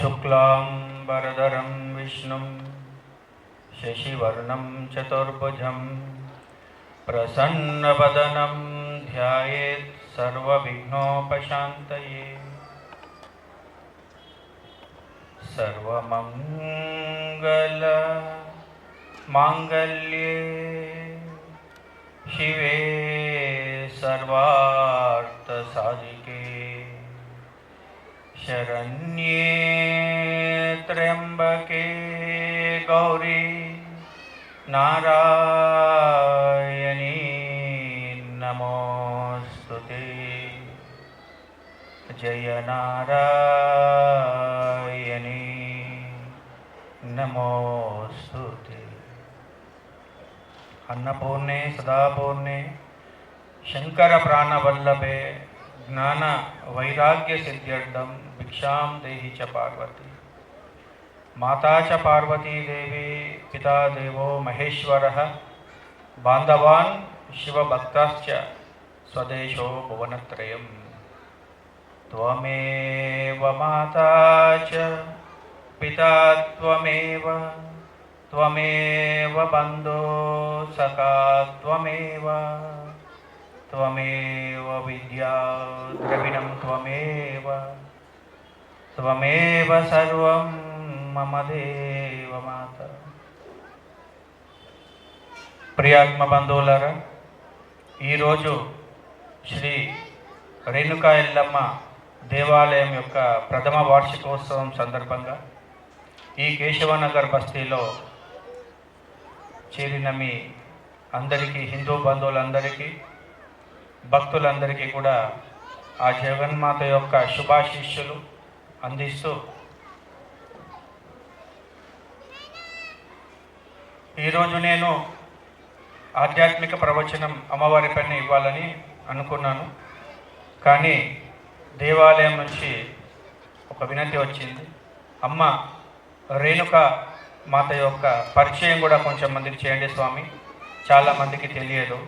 शुक्लांबरधरं विष्णुं शशिवर्णं चतुर्भुजं प्रसन्नवदनं ध्यायेत् सर्वविघ्नोपशान्तये। सर्वमङ्गलमाङ्गल्ये शिवे सर्वार्थसाधिके शरण्ये त्र्यंबके गौरी नारायणी नमोस्तुते। जय नारायणी नमोस्तुते। अन्नपूर्णे सदापूर्णे शंकर प्राणवल्लभे ज्ञान वैराग्य सिद्ध्यर्थं भिक्षां देहि च पार्वती। माता च पार्वती देवी पिता देवो महेश्वरः बान्धवान् शिवभक्ताश्च स्वदेशो भुवनत्रयम्। त्वमेव माता च पिता त्वमेव त्वमेव बन्धो सखा त्वमेव त्वमेव विद्या द्रविणं त्वमेव त्वमेव सर्वं मम देव माता। ప్రియాత్మ బంధువులారా, ఈరోజు శ్రీ రేణుకా ఎల్లమ్మ దేవాలయం యొక్క ప్రథమ వార్షికోత్సవం సందర్భంగా ఈ కేశవనగర్ బస్తీలో చేరిన మీ అందరికీ, హిందూ బంధువులందరికీ, భక్తులందరికీ కూడా ఆ జగన్మాత యొక్క శుభాశీస్సులు అందిస్తూ ఈరోజు నేను ఆధ్యాత్మిక ప్రవచనం అమ్మవారి పైన ఇవ్వాలని అనుకున్నాను. కానీ దేవాలయం నుంచి ఒక వినతి వచ్చింది. అమ్మ రేణుకా మాత యొక్క పరిచయం కూడా కొంచెం మందికి చేయండి స్వామి, చాలామందికి తెలియదు.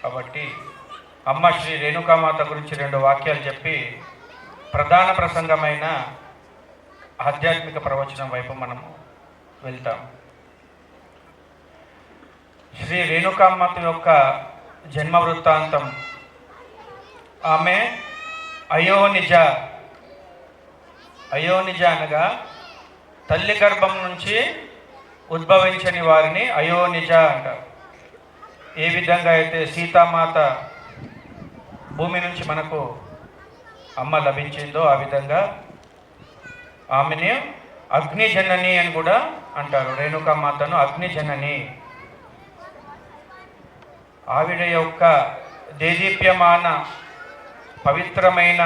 కాబట్టి అమ్మ శ్రీ రేణుకామాత గురించి 2 వాక్యాలు చెప్పి ప్రధాన ప్రసంగమైన ఆధ్యాత్మిక ప్రవచనం వైపు మనము వెళ్తాం. శ్రీ రేణుకామాత యొక్క జన్మ వృత్తాంతం. ఆమె అయోనిజ అనగా తల్లి గర్భం నుంచి ఉద్భవించని వారిని అయోనిజ అంటారు. ఏ విధంగా అయితే సీతామాత భూమి నుంచి మనకు అమ్మ లభించిందో ఆ విధంగా ఆమెని అగ్నిజనని అని కూడా అంటారు. రేణుకామాతను అగ్నిజనని. ఆవిడ యొక్క దేదీప్యమాన పవిత్రమైన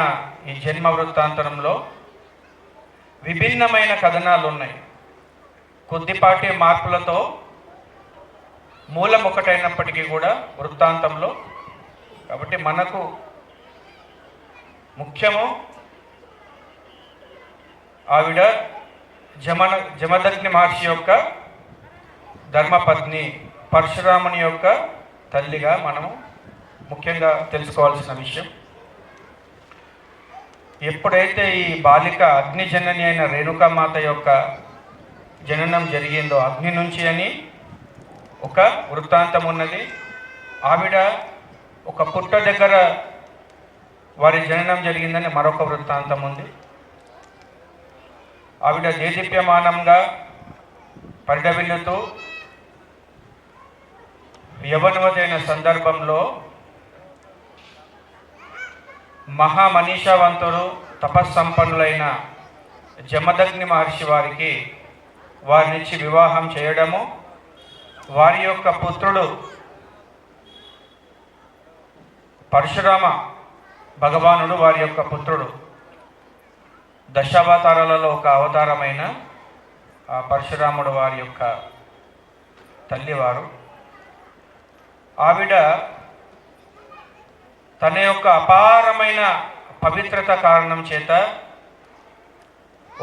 ఈ జన్మ వృత్తాంతంలో విభిన్నమైన కథనాలు ఉన్నాయి. కొద్దిపాటి మార్పులతో మూలం ఒకటైనప్పటికీ కూడా వృత్తాంతంలో. కాబట్టి మనకు ముఖ్యము ఆవిడ జమదగ్ని మహర్షి యొక్క ధర్మపత్ని, పరశురాముని యొక్క తల్లిగా మనము ముఖ్యంగా తెలుసుకోవాల్సిన విషయం. ఎప్పుడైతే ఈ బాలిక అగ్నిజనని అయిన రేణుకామాత యొక్క జననం జరిగిందో, అగ్ని నుంచి అని ఒక వృత్తాంతం ఉన్నది. ఆవిడ ఒక పుట్ట దగ్గర వారి జననం జరిగిందని మరొక వృత్తాంతం ఉంది. ఆవిడ దేదీప్యమానంగా పరిడవిల్లుతూ యవనవతైన సందర్భంలో మహామనీషావంతుడు తపస్సంపన్నులైన జమదగ్ని మహర్షి వారినిచ్చి వివాహం చేయడము, వారి యొక్క పుత్రుడు పరశురామ భగవానుడు వారి యొక్క పుత్రుడు. దశావతారాలలో ఒక అవతారమైన ఆ పరశురాముడు వారి యొక్క తల్లివారు. ఆవిడ తన యొక్క అపారమైన పవిత్రత కారణం చేత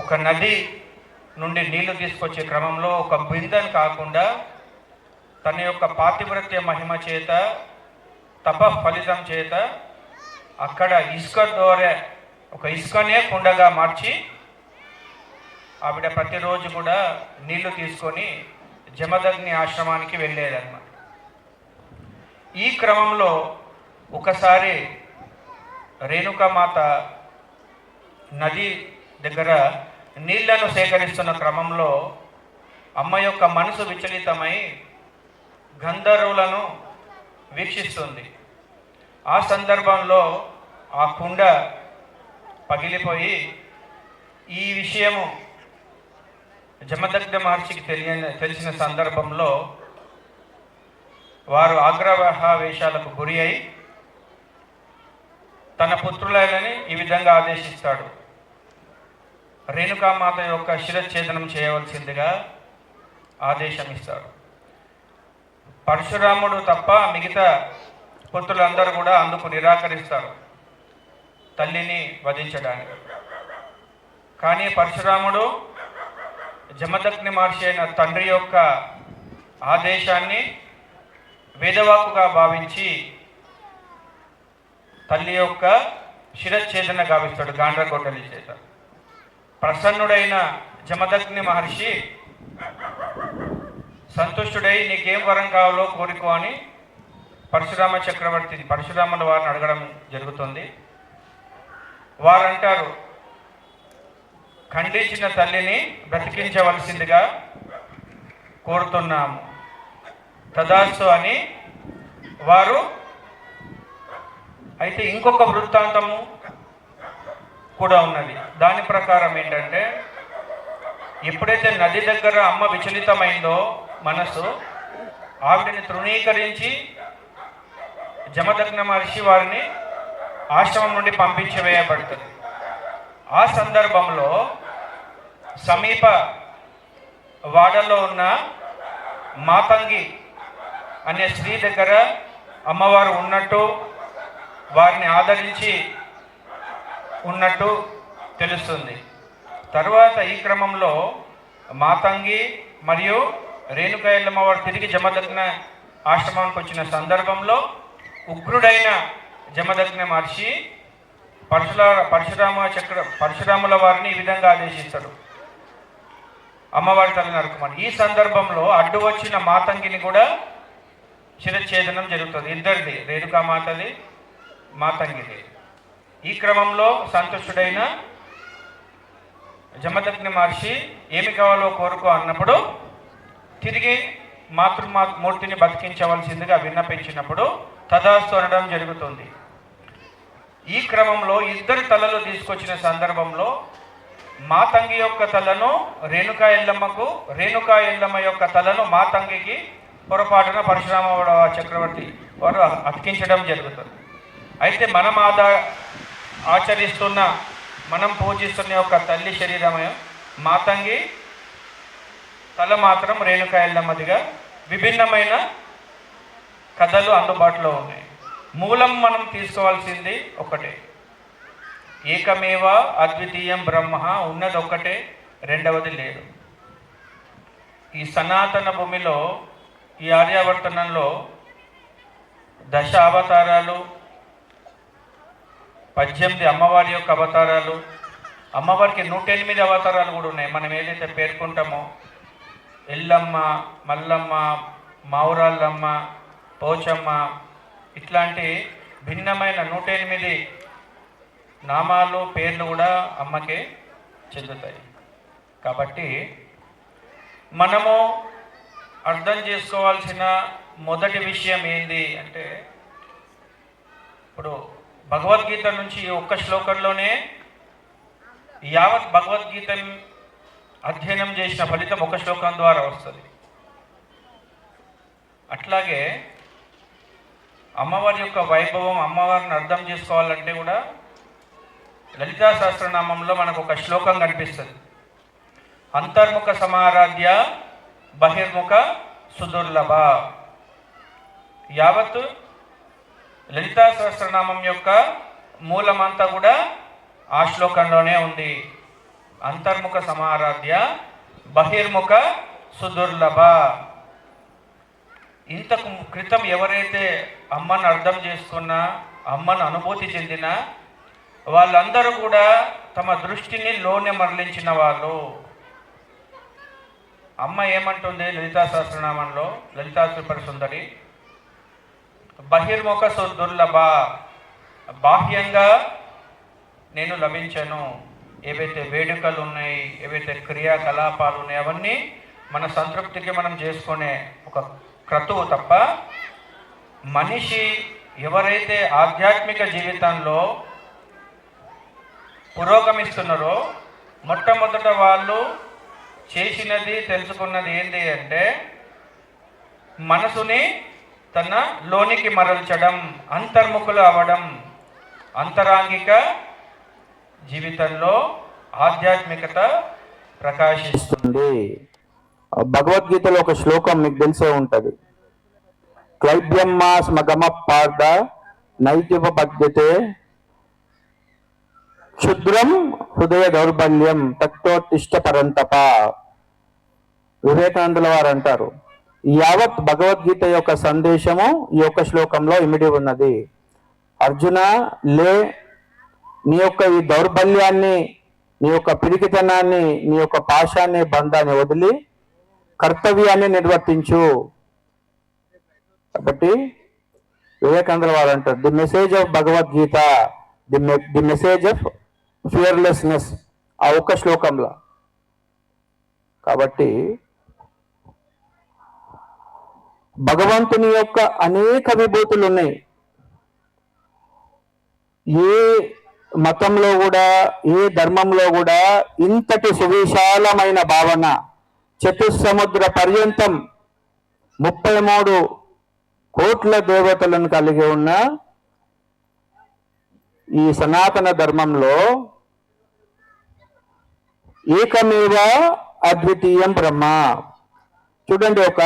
ఒక నది నుండి నీళ్లు తీసుకొచ్చే క్రమంలో ఒక బిందెను కాకుండా తన యొక్క పాతివ్రత్య మహిమ చేత, తప ఫలితం చేత అక్కడ ఇసుక ద్వారా ఒక ఇసుకనే కుండగా మార్చి ఆవిడ ప్రతిరోజు కూడా నీళ్లు తీసుకొని జమదగ్ని ఆశ్రమానికి వెళ్ళేదన్నమాట. ఈ క్రమంలో ఒకసారి రేణుకామాత నది దగ్గర నీళ్లను సేకరిస్తున్న క్రమంలో అమ్మ యొక్క మనసు విచలితమై గంధర్వులను వీక్షిస్తుంది. ఆ సందర్భంలో ఆ కుండ పగిలిపోయి ఈ విషయము జమదగ్ని మహర్షికి తెలిసిన సందర్భంలో వారు ఆగ్రహావేశాలకు గురి అయి తన పుత్రులని ఈ విధంగా ఆదేశిస్తాడు. రేణుకామాత యొక్క శిరఛేదనం చేయవలసిందిగా ఆదేశం ఇస్తాడు. పరశురాముడు తప్ప మిగతా పుత్రులందరూ కూడా అందుకు నిరాకరిస్తారు తల్లిని వధించడానికి. కానీ పరశురాముడు జమదగ్ని మహర్షి అయిన తండ్రి యొక్క ఆదేశాన్ని వేదవాక్కుగా భావించి తల్లి యొక్క శిరఛేదన గావిస్తాడు గాండ్రగొడ్డలి చేత. ప్రసన్నుడైన జమదగ్ని మహర్షి సంతుష్టుడై నీకేం వరం కావాలో కోరుకో అని పరశురాముల వారిని అడగడం జరుగుతుంది. వారు అంటారు, ఖండించిన తల్లిని బ్రతికించవలసిందిగా కోరుతున్నాము, తదాస్తు అని వారు. అయితే ఇంకొక వృత్తాంతము కూడా ఉన్నది. దాని ప్రకారం ఏంటంటే, ఎప్పుడైతే నది దగ్గర అమ్మ విచలితమైందో మనసు, ఆవిడని తృణీకరించి జమదగ్ని మహర్షి వారిని ఆశ్రమం నుండి పంపించి వేయబడుతుంది. ఆ సందర్భంలో సమీప వాడలో ఉన్న మాతంగి అనే స్త్రీ దగ్గర అమ్మవారు ఉన్నట్టు, వారిని ఆదరించి ఉన్నట్టు తెలుస్తుంది. తర్వాత ఈ క్రమంలో మాతంగి మరియు రేణుకా ఎల్లమ్మ వారు తిరిగి జమదగ్ని ఆశ్రమానికి వచ్చిన సందర్భంలో ఉగ్రుడైన జమదగ్ని మహర్షి పరశురాముల వారిని ఈ విధంగా ఆదేశిస్తాడు, అమ్మవారి తల నరకమని. ఈ సందర్భంలో అడ్డు వచ్చిన మాతంగిని కూడా శిరఛేదనం జరుగుతుంది. ఇద్దరిది, రేణుకామాతది, మాతంగిది. ఈ క్రమంలో సంతుష్టుడైన జమదగ్ని మహర్షి ఏమి కావాలో కోరుకో అన్నప్పుడు తిరిగి మాతృమూర్తిని బతికించవలసిందిగా విన్నపించినప్పుడు తదాస్తు అనడం జరుగుతుంది. ఈ క్రమంలో ఇద్దరి తలలు తీసుకొచ్చిన సందర్భంలో మాతంగి యొక్క తలను రేణుకా ఎల్లమ్మకు, రేణుకా ఎల్లమ్మ యొక్క తలను మాతంగికి పొరపాటున పరశురామ చక్రవర్తి వారు అతికించడం జరుగుతుంది. అయితే మనం ఆచరిస్తున్న, మనం పూజిస్తున్న యొక్క తల్లి శరీరమే మాతంగి, తల మాత్రం రేణుకా ఎల్లమ్మదిగా విభిన్నమైన కథలు అందుబాటులో ఉన్నాయి. మూలం మనం తీసుకోవాల్సింది ఒకటే, ఏకమేవ అద్వితీయం బ్రహ్మ, ఉన్నది ఒకటే, రెండవది లేదు. ఈ సనాతన భూమిలో, ఈ ఆర్యావర్తనంలో 10 అవతారాలు, 18 అమ్మవారి యొక్క అవతారాలు, అమ్మవారికి 108 అవతారాలు కూడా ఉన్నాయి. మనం ఏదైతే పేర్కొంటామో ఎల్లమ్మ, మల్లమ్మ, మావురాళ్ళమ్మ, పోచమ్మ, ఇట్లాంటి భిన్నమైన 108 నామాలు, పేర్లు కూడా అమ్మకే చెందుతాయి. కాబట్టి మనము అర్థం చేసుకోవాల్సిన మొదటి విషయం ఏంది అంటే, ఇప్పుడు భగవద్గీత నుంచి ఒక్క శ్లోకంలోనే యావత్ భగవద్గీత అధ్యయనం చేసిన ఫలితం ఒక శ్లోకం ద్వారా వస్తుంది. అట్లాగే అమ్మవారి యొక్క వైభవం, అమ్మవారిని అర్థం చేసుకోవాలంటే కూడా లలితా సహస్రనామంలో మనకు ఒక శ్లోకం కనిపిస్తుంది. అంతర్ముఖ సమారాధ్య బహిర్ముఖ సుదుర్లభ. యావత్ లలితా సహస్రనామం యొక్క మూలమంతా కూడా ఆ శ్లోకంలోనే ఉంది. అంతర్ముఖ సమారాధ్య బహిర్ముఖ సుదుర్లభ. ఇంతకు క్రితం ఎవరైతే అమ్మను అర్థం చేసుకున్న, అమ్మను అనుభూతి చెందిన వాళ్ళందరూ కూడా తమ దృష్టిని లోనే మరలించిన వాళ్ళు. అమ్మ ఏమంటుంది లలితా సహస్రనామంలో, లలితా త్రిపుర సుందరి, బహిర్ముఖ దుర్లభ, బాహ్యంగా నేను లభించను. ఏవైతే వేడుకలు ఉన్నాయి, ఏవైతే క్రియాకలాపాలు ఉన్నాయి, అవన్నీ మన సంతృప్తికి మనం చేసుకునే ఒక క్రతువు తప్ప, మనిషి ఎవరైతే ఆధ్యాత్మిక జీవితంలో పురోగమిస్తున్నారో మొట్టమొదట వాళ్ళు చేసినది, తెలుసుకున్నది ఏంటి అంటే మనసుని తన లోనికి మరల్చడం, అంతర్ముఖులు అవ్వడం. అంతరాంగిక జీవితంలో ఆధ్యాత్మికత ప్రకాశిస్తుంది. భగవద్గీతలో ఒక శ్లోకం మీకు తెలిసే ఉంటుంది. క్లైబ్యమ్మా స్మగమ పార్థ నైతిపద్యతే క్షుద్రం హృదయ దౌర్బల్యం తత్వోత్తిష్ట పరంతప. వివేకానందుల వారు అంటారు, యావత్ భగవద్గీత యొక్క సందేశము ఈ యొక్క శ్లోకంలో ఇమిడి ఉన్నది. అర్జున, లే, నీ యొక్క ఈ దౌర్బల్యాన్ని, నీ యొక్క పిరికితనాన్ని, నీ యొక్క పాశాన్ని, బంధాన్ని వదిలి కర్తవ్యాన్ని నిర్వర్తించు. కాబట్టి వివేకానంద వారు అంటారు, the message of Bhagavad Gita, the message of fearlessness, ఆ ఒక్క శ్లోకంలో. కాబట్టి భగవంతుని యొక్క అనేక విభూతులు ఉన్నాయి. ఏ మతంలో కూడా, ఏ ధర్మంలో కూడా ఇంతటి సువిశాలమైన భావన, చతుస్సముద్ర పర్యంతం 33 కోట్ల దేవతలను కలిగి ఉన్న ఈ సనాతన ధర్మంలో ఏకమేవ అద్వితీయం బ్రహ్మ. చూడండి, ఒక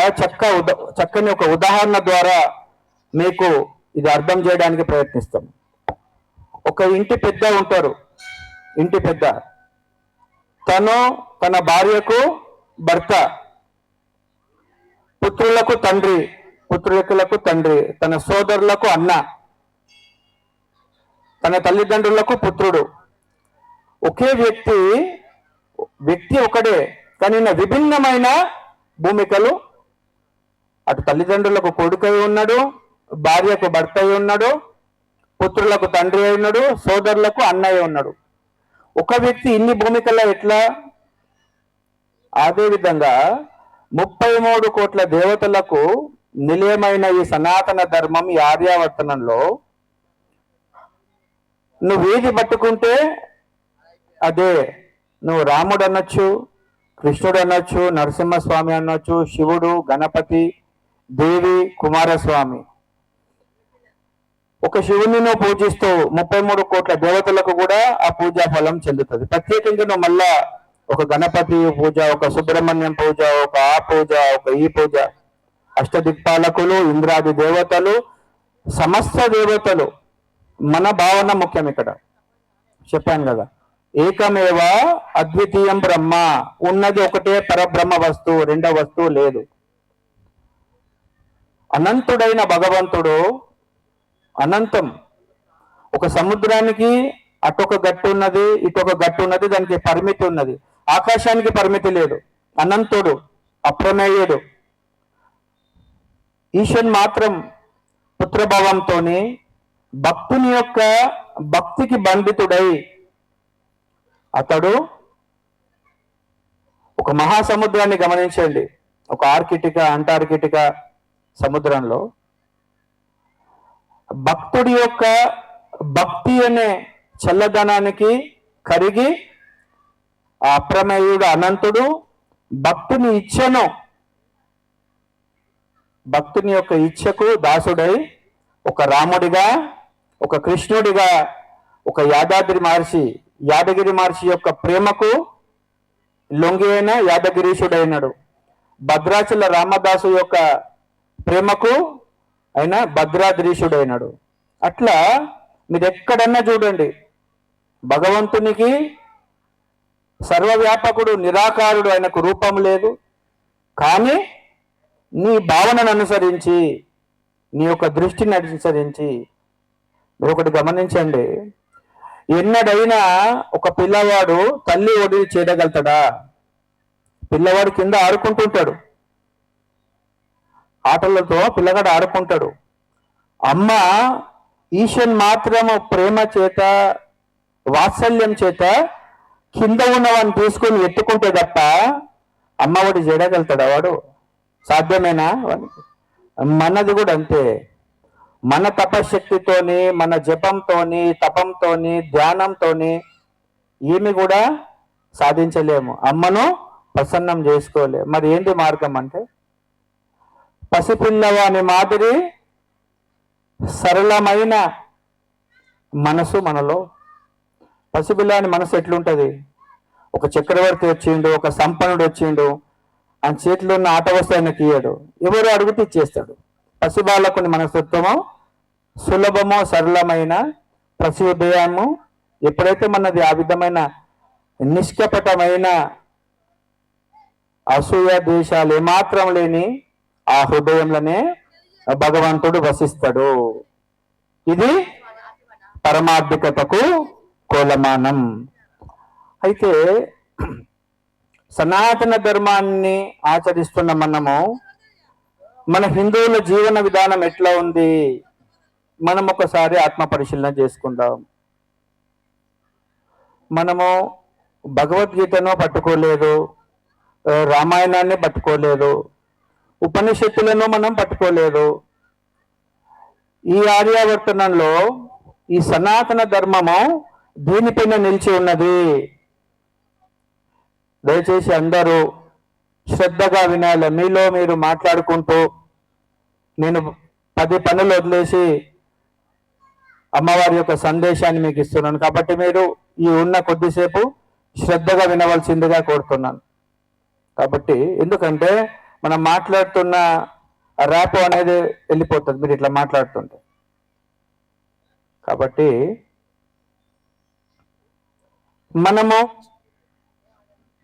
చక్కని ఒక ఉదాహరణ ద్వారా మీకు ఇది అర్థం చేయడానికి ప్రయత్నిస్తాం. ఒక ఇంటి పెద్ద ఉంటారు, ఇంటి పెద్ద, తను తన భార్యకు భర్త, పుత్రులకు తండ్రి, పుత్రులకు తండ్రి, తన సోదరులకు అన్న, తన తల్లిదండ్రులకు పుత్రుడు. ఒకే వ్యక్తి ఒకడే, కానీ విభిన్నమైన భూమికలు. అటు తల్లిదండ్రులకు కొడుకు అయి ఉన్నాడు, భార్యకు భర్త అయి ఉన్నాడు, పుత్రులకు తండ్రి అయి ఉన్నాడు, సోదరులకు అన్నయ్య ఉన్నాడు. ఒక వ్యక్తి ఇన్ని భూమికల్లో ఎట్లా? అదేవిధంగా 33 కోట్ల దేవతలకు నిలయమైన ఈ సనాతన ధర్మం, ఈ ఆర్యావర్తనంలో నువ్వేది పట్టుకుంటే అదే. నువ్వు రాముడు అనొచ్చు, కృష్ణుడు అనొచ్చు, నరసింహస్వామి అనొచ్చు, శివుడు, గణపతి, దేవి, కుమారస్వామి. ఒక శివుని నువ్వు పూజిస్తూ 33 కోట్ల దేవతలకు కూడా ఆ పూజా ఫలం చెందుతుంది. ప్రత్యేకంగా నువ్వు మళ్ళా ఒక గణపతి పూజ, ఒక సుబ్రహ్మణ్యం పూజ, ఒక ఆ పూజ, ఒక ఈ పూజ, అష్టదిక్పాలకులు, ఇంద్రాది దేవతలు, సమస్త దేవతలు, మన భావన ముఖ్యం. ఇక్కడ చెప్పాను కదా, ఏకమేవ అద్వితీయం బ్రహ్మ, ఉన్నది ఒకటే పరబ్రహ్మ వస్తువు, రెండవ వస్తువు లేదు. అనంతుడైన భగవంతుడు అనంతం. ఒక సముద్రానికి అటొక గట్టు ఉన్నది, ఇటొక గట్టు ఉన్నది, దానికి పరిమితి ఉన్నది. ఆకాశానికి పరిమితి లేదు. అనంతుడు, అప్రమేయుడు. ఈశ్వరుని మాత్రం పుత్రభావంతో భక్తుని యొక్క భక్తికి బంధితుడై అతడు ఒక మహాసముద్రాన్ని గమనించండి. ఒక అంటార్కిటికా సముద్రంలో భక్తుడి యొక్క భక్తి అనే చల్లదనానికి కరిగి ఆ అప్రమేయుడు అనంతుడు భక్తుని యొక్క ఇచ్ఛకు దాసుడై ఒక రాముడిగా, ఒక కృష్ణుడిగా, ఒక యాదగిరి మహర్షి యొక్క ప్రేమకు లొంగి అయిన యాదగిరీశుడైనాడు. భద్రాచల రామదాసు యొక్క ప్రేమకు ఆయన భద్రాద్రీశుడైనాడు. అట్లా మీరు ఎక్కడన్నా చూడండి, భగవంతునికి సర్వవ్యాపకుడు, నిరాకారుడు, ఆయనకు రూపం లేదు. కానీ నీ భావనను అనుసరించి, నీ యొక్క దృష్టిని అనుసరించి. మీరు ఒకటి గమనించండి, ఎన్నడైనా ఒక పిల్లవాడు తల్లి ఒడిని చేరగలుగుతాడా? పిల్లవాడు కింద ఆడుకుంటుంటాడు, ఆటలతో పిల్లగాడు ఆడుకుంటాడు. అమ్మ ఈశ్వన్ మాత్రము ప్రేమ చేత, వాత్సల్యం చేత కింద ఉన్నవాడిని తీసుకొని ఎత్తుకుంటే తప్ప అమ్మఒడి చేయగలుగుతాడా వాడు? సాధ్యమేనా? మనది కూడా అంతే. మన తపశక్తితోని, మన జపంతోని, తపంతోని, ధ్యానంతోని ఏమి కూడా సాధించలేము. అమ్మను ప్రసన్నం చేసుకోలేము. మరి ఏంటి మార్గం అంటే, పసిపిల్లవాని మాదిరి సరళమైన మనసు మనలో. పసిపిల్లాని మనసు ఎట్లుంటది? ఒక చక్రవర్తి వచ్చిండు, ఒక సంపన్నుడు వచ్చిండు, ఆయన చేతిలో ఉన్న ఆట వస్తువు ఆయనకి ఇయ్యడు, ఎవరు అడుగుతూ ఇచ్చేస్తాడు. పసిబాలకుని మనస్తత్వము సులభము, సరళమైన ప్రసోదయము. ఎప్పుడైతే మనది ఆ విధమైన నిష్కపటమైన అసూయ ద్వేషాలు ఏమాత్రం లేని ఆ హృదయంలోనే భగవంతుడు వసిస్తాడు. ఇది పరమార్థికతకు కోలమానం. అయితే సనాతన ధర్మాన్ని ఆచరిస్తున్న మనము, మన హిందువుల జీవన విధానం ఎట్లా ఉంది? మనం ఒకసారి ఆత్మ పరిశీలన చేసుకుందాం. మనము భగవద్గీతను పట్టుకోలేదు, రామాయణాన్ని పట్టుకోలేదు, ఉపనిషత్తులను మనం పట్టుకోలేదు. ఈ ఆర్యావర్తనంలో ఈ సనాతన ధర్మము దీనిపైన నిలిచి ఉన్నది. దయచేసి అందరూ శ్రద్ధగా వినాలి. మీలో మీరు మాట్లాడుకుంటూ, నేను 10 పనులు వదిలేసి అమ్మవారి యొక్క సందేశాన్ని మీకు ఇస్తున్నాను కాబట్టి మీరు ఈ ఉన్న కొద్దిసేపు శ్రద్ధగా వినవలసిందిగా కోరుతున్నాను. కాబట్టి ఎందుకంటే మనం మాట్లాడుతున్న ర్యాప్ అనేది వెళ్ళిపోతుంది మీరు ఇట్లా మాట్లాడుతుంటే. కాబట్టి మనము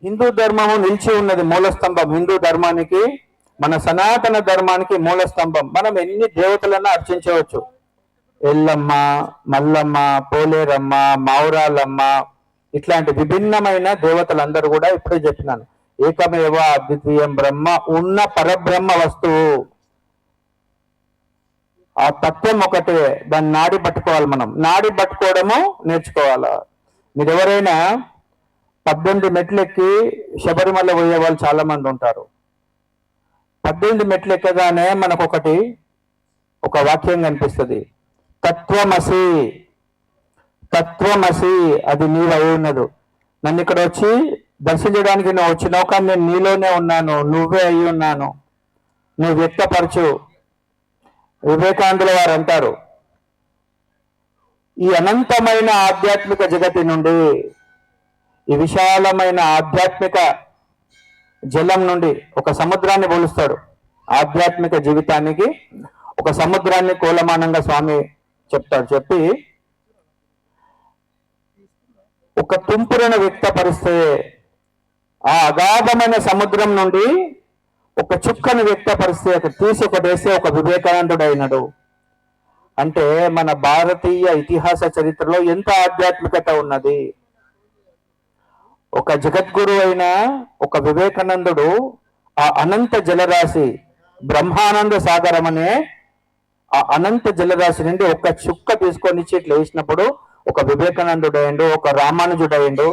హిందూ ధర్మము నిలిచి ఉన్నది మూలస్తంభం. హిందూ ధర్మానికి, మన సనాతన ధర్మానికి మూలస్తంభం. మనం ఎన్ని దేవతలన్నా అర్చించవచ్చు. ఎల్లమ్మ, మల్లమ్మ, పోలేరమ్మ, మౌరాలమ్మ, ఇట్లాంటి విభిన్నమైన దేవతలందరూ కూడా ఇప్పుడే చెప్పినాను. ఏకమేవ అద్వితీయం బ్రహ్మ, ఉన్న పరబ్రహ్మ వస్తువు. ఆ తత్వం ఒకటే, దాన్ని నాడి పట్టుకోవాలి. మనం నాడి పట్టుకోవడము నేర్చుకోవాలా. మీరు ఎవరైనా 18 మెట్లు ఎక్కి శబరిమల పోయే వాళ్ళు చాలా మంది ఉంటారు. 18 మెట్లు ఎక్కగానే మనకు ఒక వాక్యం కనిపిస్తుంది, తత్వమసి. తత్వమసి, అది నీవు అయి ఉన్నదు. నన్ను ఇక్కడ వచ్చి దర్శించడానికి నువ్వు వచ్చినావు, కానీ నేను నీలోనే ఉన్నాను, నువ్వే అయి ఉన్నాను, నువ్వు వ్యక్తపరచు. వివేకానందుల వారు అంటారు, ఈ అనంతమైన ఆధ్యాత్మిక జగతి నుండి, ఈ విశాలమైన ఆధ్యాత్మిక జలం నుండి ఒక సముద్రాన్ని పోలుస్తాడు. ఆధ్యాత్మిక జీవితానికి ఒక సముద్రాన్ని కోలమానంగా స్వామి చెప్తాడు. చెప్పి ఒక తుంపురను వ్యక్తపరిస్తే ఆ అగాధమైన సముద్రం నుండి ఒక చుక్కను వ్యక్తపరిస్తే, తీసి ఒకటేస్తే ఒక వివేకానందుడు అయినాడు. అంటే మన భారతీయ ఇతిహాస చరిత్రలో ఎంత ఆధ్యాత్మికత ఉన్నది. ఒక జగద్గురు అయిన ఒక వివేకానందుడు ఆ అనంత జలరాశి, బ్రహ్మానంద సాగరం అనే ఆ అనంత జలరాశి నుండి ఒక చుక్క తీసుకొని ఇట్లా వేసినప్పుడు ఒక వివేకానందుడు అయిండు, ఒక రామానుజుడు అయిండు,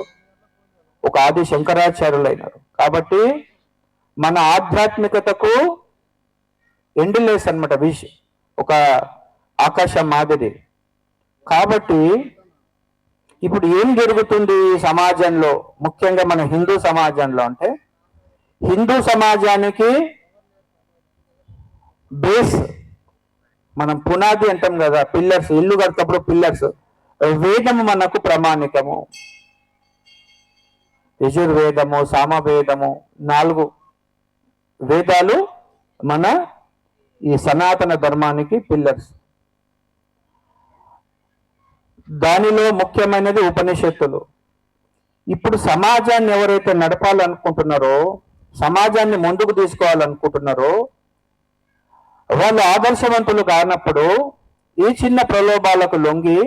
ఒక ఆది శంకరాచార్యులు అయినారు. కాబట్టి మన ఆధ్యాత్మికతకు ఎండిలేస్ అన్నమాట, ఒక ఆకాశం మాదిరి. కాబట్టి ఇప్పుడు ఏం జరుగుతుంది సమాజంలో, ముఖ్యంగా మన హిందూ సమాజంలో అంటే, హిందూ సమాజానికి బేస్ మనం పునాది అంటాం కదా, పిల్లర్స్. ఇల్లు కడతప్పుడు పిల్లర్స్. వేదము మనకు ప్రామాణికము. యజుర్వేదము, సామవేదము, 4 వేదాలు మన ఈ సనాతన ధర్మానికి పిల్లర్స్. దానిలో ముఖ్యమైనది ఉపనిషత్తులు. ఇప్పుడు సమాజాన్ని ఎవరైతే నడపాలనుకుంటున్నారో, సమాజాన్ని ముందుకు తీసుకోవాలనుకుంటున్నారో, వాళ్ళు ఆదర్శవంతులు కానప్పుడు ఈ చిన్న ప్రలోభాలకు లొంగి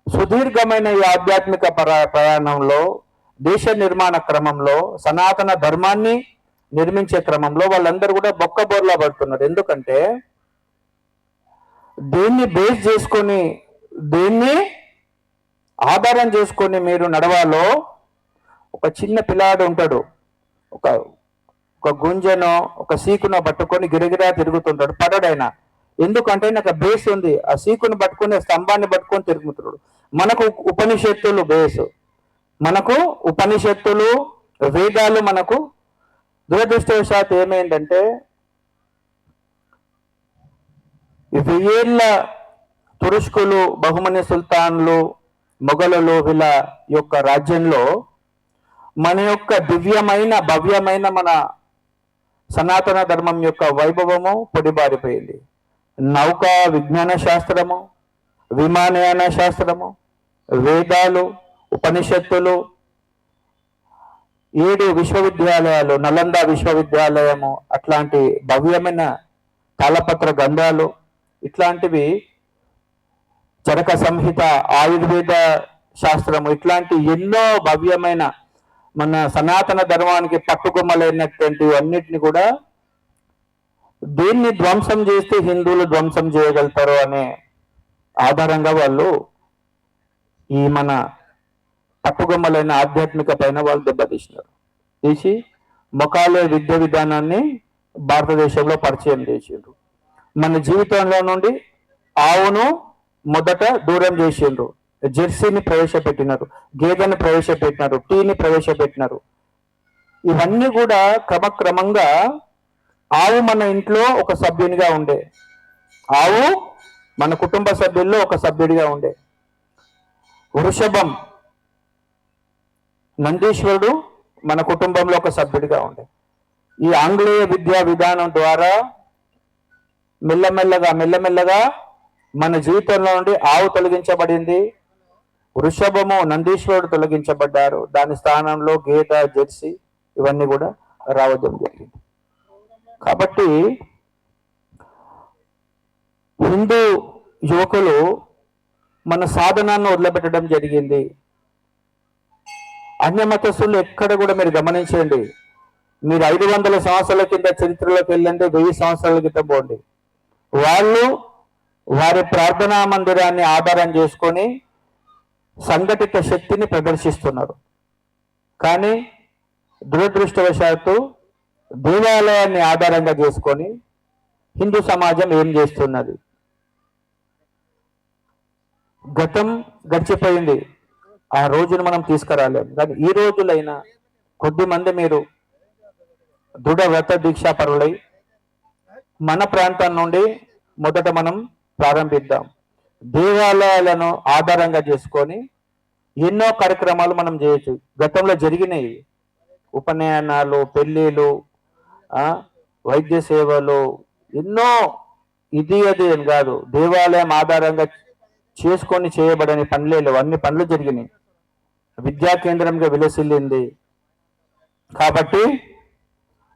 సుదీర్ఘమైన ఈ ఆధ్యాత్మిక ప్రయాణంలో, దేశ నిర్మాణ క్రమంలో, సనాతన ధర్మాన్ని నిర్మించే క్రమంలో వాళ్ళందరూ కూడా బొక్కబోర్లా పడుతున్నారు. ఎందుకంటే దేన్ని బేస్ చేసుకొని, దేన్ని ఆధారం చేసుకొని మీరు నడవాలో, ఒక చిన్న పిల్లాడు ఉంటాడు, ఒక ఒక గుంజనో ఒక సీకునో పట్టుకొని గిరగిరా తిరుగుతుంటాడు, పడడైనా. ఎందుకంటే నాకు బేస్ ఉంది, ఆ సీకును పట్టుకొని స్తంభాన్ని పట్టుకొని తిరుగుతున్నాడు. మనకు ఉపనిషత్తులు బేస్, మనకు ఉపనిషత్తులు వేదాలు మనకు. దురదృష్టవశాత్తు ఏమైందంటే వెయ్యేళ్ళ తురుష్కులు, బహుమని సుల్తాన్లు, మొఘలులు వీళ్ళ యొక్క రాజ్యంలో మన యొక్క దివ్యమైన భవ్యమైన మన సనాతన ధర్మం యొక్క వైభవము పొడిబారిపోయింది. నౌకా విజ్ఞాన శాస్త్రము, విమానయాన శాస్త్రము, వేదాలు, ఉపనిషత్తులు, 7 విశ్వవిద్యాలయాలు, నలంద విశ్వవిద్యాలయము, అట్లాంటి భవ్యమైన తాళపత్ర గ్రంథాలు, ఇట్లాంటివి, చరక సంహిత, ఆయుర్వేద శాస్త్రము, ఇట్లాంటి ఎన్నో భవ్యమైన మన సనాతన ధర్మానికి పట్టుకొమ్మలైనటువంటి అన్నిటిని కూడా దీన్ని ధ్వంసం చేస్తే హిందువులు ధ్వంసం చేయగలుగుతారు అనే ఆధారంగా వాళ్ళు ఈ మన పట్టుకొమ్మలైన ఆధ్యాత్మిక పైన వాళ్ళు దెబ్బతీసినారు. తీసి మొకాలే విద్య విధానాన్ని భారతదేశంలో పరిచయం చేసిండ్రు. మన జీవితంలో నుండి ఆవును మొదట దూరం చేసిండ్రు, జెర్సీని ప్రవేశపెట్టినారు, గేదెని ప్రవేశపెట్టినారు, టీని ప్రవేశపెట్టినారు. ఇవన్నీ కూడా క్రమక్రమంగా ఆవు మన ఇంట్లో ఒక సభ్యునిగా ఉండే, ఆవు మన కుటుంబ సభ్యుల్లో ఒక సభ్యుడిగా ఉండే, వృషభం నందీశ్వరుడు మన కుటుంబంలో ఒక సభ్యుడిగా ఉండే. ఈ ఆంగ్లేయ విద్యా విధానం ద్వారా మెల్లమెల్లగా మన జీవితంలో నుండి ఆవు తొలగించబడింది, వృషభము నందీశ్వరుడు తొలగించబడ్డారు. దాని స్థానంలో గేదె, జెర్సీ ఇవన్నీ కూడా రావడం జరిగింది. కాబట్టి హిందూ యువకులు మన సాధనాన్ని వదిలిపెట్టడం జరిగింది. అన్య మతస్థులు ఎక్కడ కూడా మీరు గమనించండి, మీరు 500 సంవత్సరాల కింద చరిత్రలోకి వెళ్ళండి, 1000 సంవత్సరాల క్రితం పోండి, వాళ్ళు వారి ప్రార్థనా మందిరాన్ని ఆధారం చేసుకొని సంఘటిత శక్తిని ప్రదర్శిస్తున్నారు. కానీ దురదృష్టవశాత్తు దేవాలయాన్ని ఆధారంగా చేసుకొని హిందూ సమాజం ఏం చేస్తున్నది? గతం గడిచిపోయింది, ఆ రోజును మనం తీసుకురాలేము. కానీ ఈ రోజులైనా కొద్దిమంది మీరు దృఢ వ్రత దీక్షా పరులై మన ప్రాంతం నుండి మొదట మనం ప్రారంభిద్దాం. దేవాలయాలను ఆధారంగా చేసుకొని ఎన్నో కార్యక్రమాలు మనం చేయొచ్చు. గతంలో జరిగినాయి ఉపనయనాలు, పెళ్ళిళ్ళు, వైద్య సేవలు, ఎన్నో, ఇది అది అని కాదు, దేవాలయం ఆధారంగా చేసుకొని చేయబడని పనులే లేవు, అన్ని పనులు జరిగినాయి. విద్యా కేంద్రంగా విలసిల్లింది. కాబట్టి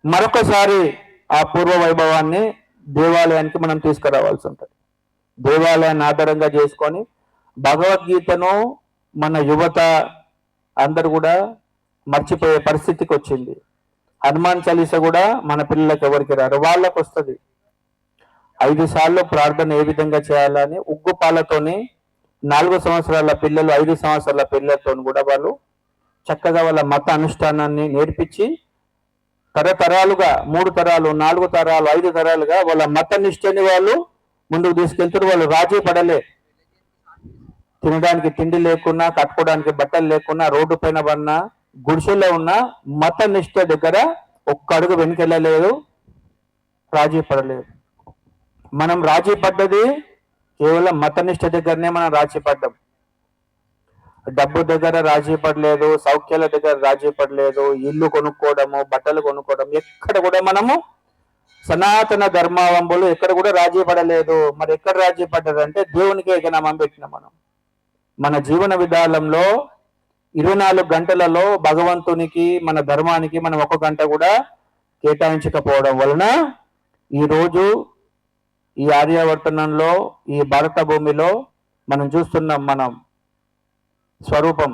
మరొకసారి ఆ పూర్వ వైభవాన్ని దేవాలయానికి మనం తీసుకురావాల్సి ఉంటుంది. దేవాలయాన్ని ఆధారంగా చేసుకొని భగవద్గీతను మన యువత అందరు కూడా మర్చిపోయే పరిస్థితికి వచ్చింది. హనుమాన్ చాలీసా కూడా మన పిల్లలకు ఎవరికి రారు, వాళ్ళకు వస్తుంది. 5 సార్లు ప్రార్థన ఏ విధంగా చేయాలని ఉగ్గుపాలతోని 4 సంవత్సరాల పిల్లలు, 5 సంవత్సరాల పిల్లలతో కూడా వాళ్ళు చక్కగా వాళ్ళ మత అనుష్ఠానాన్ని నేర్పించి తరతరాలుగా 3 తరాలు, 4 తరాలు, 5 తరాలుగా వాళ్ళ మత నిష్ఠని వాళ్ళు ముందుకు తీసుకెళ్తారు. వాళ్ళు రాజీ పడలే. తినడానికి తిండి లేకున్నా, కట్టుకోవడానికి బట్టలు లేకున్నా, రోడ్డు పైన పడిన గుడిసెల్లో ఉన్న మత నిష్ఠ దగ్గర ఒక్క అడుగు వెనుకెళ్ళలేదు, రాజీ పడలేదు. మనం రాజీ పడ్డది కేవలం మత నిష్ఠ దగ్గరనే మనం రాజీ పడ్డాం. డబ్బు దగ్గర రాజీ పడలేదు, సౌఖ్యాల దగ్గర రాజీ పడలేదు, ఇల్లు కొనుక్కోవడము, బట్టలు కొనుక్కోవడం, ఎక్కడ కూడా మనము సనాతన ధర్మావంబులు ఎక్కడ కూడా రాజీ పడలేదు. మరి ఎక్కడ రాజీ పడ్డారంటే దేవునికి ఏకనామం పెట్టిన మనం. మన జీవన విధానంలో 24 గంటలలో భగవంతునికి, మన ధర్మానికి మనం 1 గంట కూడా కేటాయించకపోవడం వలన ఈరోజు ఈ ఆర్యావర్తనంలో ఈ భారత భూమిలో మనం చూస్తున్నాం మనం స్వరూపం